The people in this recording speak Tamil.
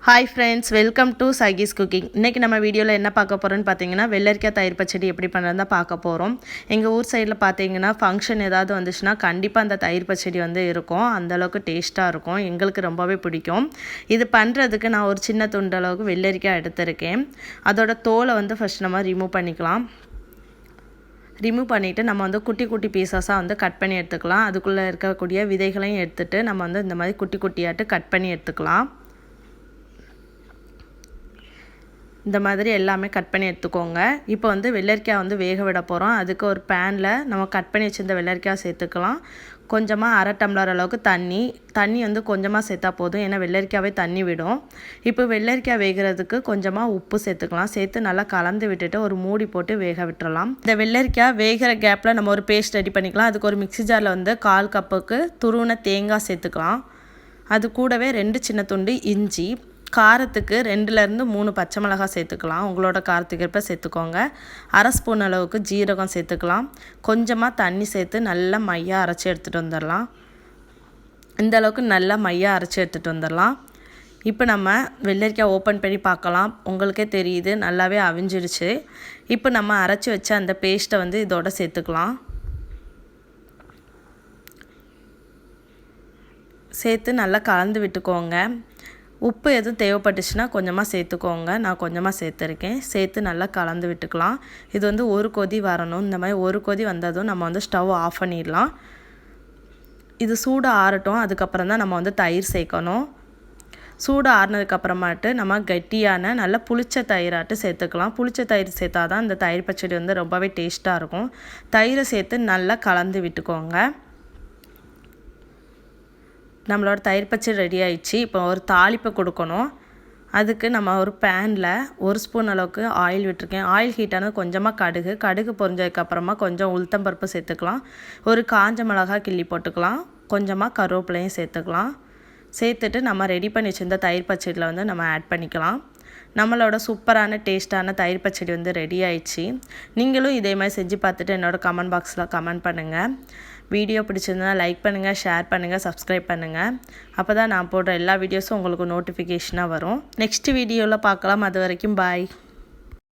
ஹாய் ஃப்ரெண்ட்ஸ், வெல்கம் டு சைகீஸ் குக்கிங். இன்றைக்கி நம்ம வீடியோவில் என்ன பார்க்க போகிறோன்னு பார்த்தீங்கன்னா, வெள்ளரிக்காய் தயிர் பச்சடி எப்படி பண்ணுறதா பார்க்க போகிறோம். எங்கள் ஊர் சைடில் பார்த்தீங்கன்னா ஃபங்க்ஷன் ஏதாவது வந்துச்சுன்னா கண்டிப்பாக அந்த தயிர் பச்சடி இருக்கும். அந்தளவுக்கு டேஸ்ட்டாக இருக்கும், எங்களுக்கு ரொம்பவே பிடிக்கும். இது பண்ணுறதுக்கு நான் ஒரு சின்ன துண்டளவுக்கு வெள்ளரிக்காய் எடுத்திருக்கேன். அதோட தோலை ஃபஸ்ட் நம்ம ரிமூவ் பண்ணிக்கலாம். ரிமூவ் பண்ணிவிட்டு நம்ம குட்டி குட்டி பீசஸாக கட் பண்ணி எடுத்துக்கலாம். அதுக்குள்ளே இருக்கக்கூடிய விதைகளையும் எடுத்துகிட்டு நம்ம இந்த மாதிரி குட்டி குட்டியாட்டு கட் பண்ணி எடுத்துக்கலாம். இந்த மாதிரி எல்லாமே கட் பண்ணி எடுத்துக்கோங்க. இப்போ வெள்ளரிக்காய் வேக விட போகிறோம். அதுக்கு ஒரு பேனில் நம்ம கட் பண்ணி வச்சுருந்த வெள்ளரிக்காய் சேர்த்துக்கலாம். கொஞ்சமாக 1/2 டம்ளர் அளவுக்கு தண்ணி கொஞ்சமாக சேர்த்தா போதும், ஏன்னா வெள்ளரிக்காவே தண்ணி விடும். இப்போ வெள்ளரிக்காய் வேகிறதுக்கு கொஞ்சமாக உப்பு சேர்த்துக்கலாம். சேர்த்து நல்லா கலந்து விட்டுட்டு ஒரு மூடி போட்டு வேக விட்டுறலாம். இந்த வெள்ளரிக்காய் வேகிற கேப்பில் நம்ம ஒரு பேஸ்ட் ரெடி பண்ணிக்கலாம். அதுக்கு ஒரு மிக்ஸி ஜாரில் 1/4 கப்புக்கு துருவின தேங்காய் சேர்த்துக்கலாம். அது கூடவே 2 சின்ன துண்டு இஞ்சி, காரத்துக்கு 2லேருந்து 3 பச்சை மிளகாய் சேர்த்துக்கலாம். உங்களோட காரத்துக்கு ஏற்ப சேர்த்துக்கோங்க. 1/2 ஸ்பூன் அளவுக்கு ஜீரகம் சேர்த்துக்கலாம். கொஞ்சமாக தண்ணி சேர்த்து நல்லா மையாக அரைச்சி எடுத்துகிட்டு வந்துடலாம். இந்த அளவுக்கு நல்லா மையாக அரைச்சி எடுத்துகிட்டு வந்துடலாம். இப்போ நம்ம வெள்ளரிக்காய் ஓப்பன் பண்ணி பார்க்கலாம். உங்களுக்கே தெரியுது, நல்லாவே அவிஞ்சிடுச்சு. இப்போ நம்ம அரைச்சி வச்ச அந்த பேஸ்ட்டை இதோட சேர்த்துக்கலாம். சேர்த்து நல்லா கலந்து விட்டுக்கோங்க. உப்பு எதுவும் தேவைப்பட்டுச்சுன்னா கொஞ்சமாக சேர்த்துக்கோங்க. நான் கொஞ்சமாக சேர்த்துருக்கேன். சேர்த்து நல்லா கலந்து விட்டுக்கலாம். இது ஒரு கொதி வரணும். இந்த மாதிரி ஒரு கொதி வந்ததும் நம்ம ஸ்டவ் ஆஃப் பண்ணிடலாம். இது சூடு ஆறட்டும். அதுக்கப்புறம் தான் நம்ம தயிர் சேர்க்கணும். சூடு ஆறினதுக்கப்புறமாட்டு நம்ம கட்டியான நல்லா புளிச்ச தயிராட்டு சேர்த்துக்கலாம். புளிச்ச தயிர் சேர்த்தா தான் இந்த தயிர் பச்சடி ரொம்பவே டேஸ்ட்டாக இருக்கும். தயிரை சேர்த்து நல்லா கலந்து விட்டுக்கோங்க. நம்மளோட தயிர் பச்சடி ரெடி ஆயிடுச்சு. இப்போ ஒரு தாளிப்பை கொடுக்கணும். அதுக்கு நம்ம ஒரு பேனில் 1 ஸ்பூன் அளவுக்கு ஆயில் விட்டுருக்கேன். ஆயில் ஹீட்டானது கொஞ்சமாக கடுகு பொரிஞ்சதுக்கப்புறமா கொஞ்சம் உளுத்தம்பருப்பு சேர்த்துக்கலாம். ஒரு காஞ்ச மிளகாய் கிள்ளி போட்டுக்கலாம். கொஞ்சமாக கருவேப்பிலையும் சேர்த்துக்கலாம். சேர்த்துட்டு நம்ம ரெடி பண்ணி வச்சுருந்த தயிர் பச்சடியில் நம்ம ஆட் பண்ணிக்கலாம். நம்மளோட சூப்பரான டேஸ்ட்டான தயிர் பச்சடி ரெடி ஆயிடுச்சு. நீங்களும் இதே மாதிரி செஞ்சு பார்த்துட்டு என்னோட கமெண்ட் பாக்ஸில் கமெண்ட் பண்ணுங்கள். வீடியோ பிடிச்சிருந்தா லைக் பண்ணுங்கள், ஷேர் பண்ணுங்கள், சப்ஸ்கிரைப் பண்ணுங்கள். அப்போ தான் நான் போடுற எல்லா வீடியோஸும் உங்களுக்கு நோட்டிஃபிகேஷனாக வரும். நெக்ஸ்ட் வீடியோவில் பார்க்கலாம். அது வரைக்கும் பாய்.